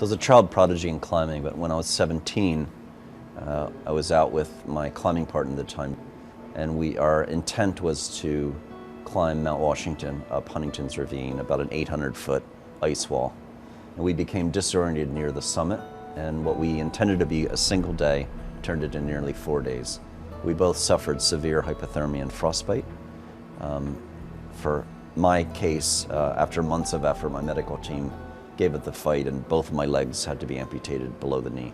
I was a child prodigy in climbing, but when I was 17, I was out with my climbing partner at the time, and our intent was to climb Mount Washington up Huntington's Ravine, about an 800-foot ice wall. And we became disoriented near the summit, and what we intended to be a single day turned into nearly 4 days. We both suffered severe hypothermia and frostbite. For my case, after months of effort, my medical team gave it the fight, and both of my legs had to be amputated below the knee.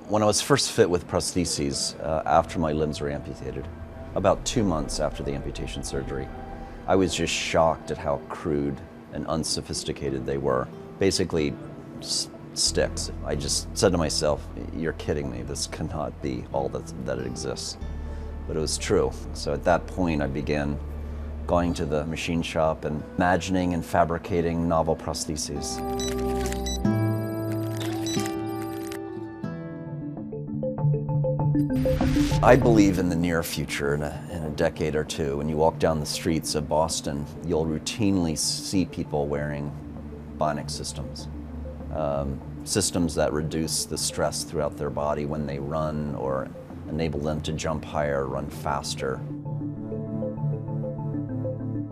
When I was first fit with prostheses, after my limbs were amputated, about 2 months after the amputation surgery, I was just shocked at how crude and unsophisticated they were. Basically, sticks. I just said to myself, you're kidding me, this cannot be all that it exists. But it was true. So at that point, I began going to the machine shop and imagining and fabricating novel prostheses. I believe in the near future, in a decade or two, when you walk down the streets of Boston, you'll routinely see people wearing Bionic systems. Systems that reduce the stress throughout their body when they run, or enable them to jump higher, run faster.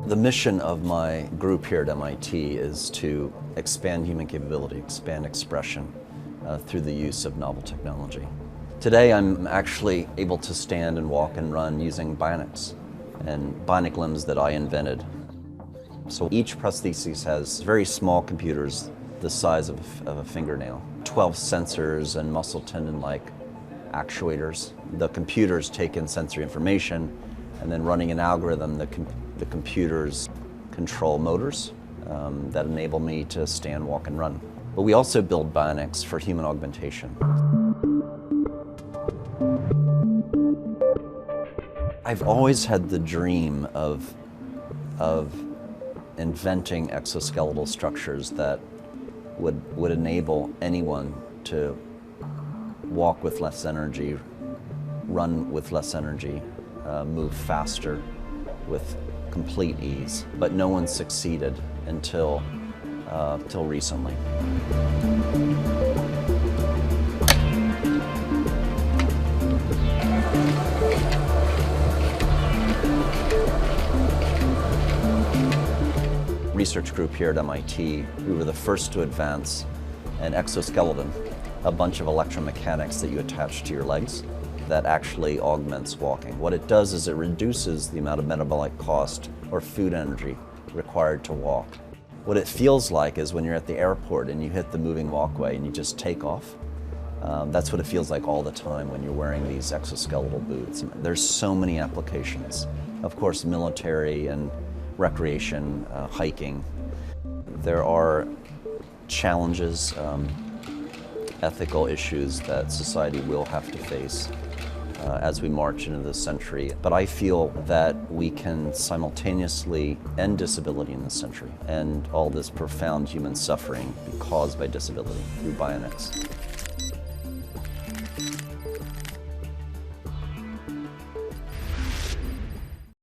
The mission of my group here at MIT is to expand human capability, expand expression through the use of novel technology. Today I'm actually able to stand and walk and run using Bionics and bionic limbs that I invented. So each prosthesis has very small computers the size of a fingernail, 12 sensors and muscle tendon-like actuators. The computers take in sensory information, and then running an algorithm, the computers control motors that enable me to stand, walk, and run. But we also build Bionics for human augmentation. I've always had the dream of inventing exoskeletal structures that would enable anyone to walk with less energy, run with less energy, move faster with complete ease. But no one succeeded until recently. Research group here at MIT, we were the first to advance an exoskeleton, a bunch of electromechanics that you attach to your legs that actually augments walking. What it does is it reduces the amount of metabolic cost or food energy required to walk. What it feels like is when you're at the airport and you hit the moving walkway and you just take off. That's what it feels like all the time when you're wearing these exoskeletal boots. There's so many applications. Of course, military and recreation, hiking. There are challenges, ethical issues that society will have to face as we march into this century. But I feel that we can simultaneously end disability in this century and all this profound human suffering caused by disability through Bionics.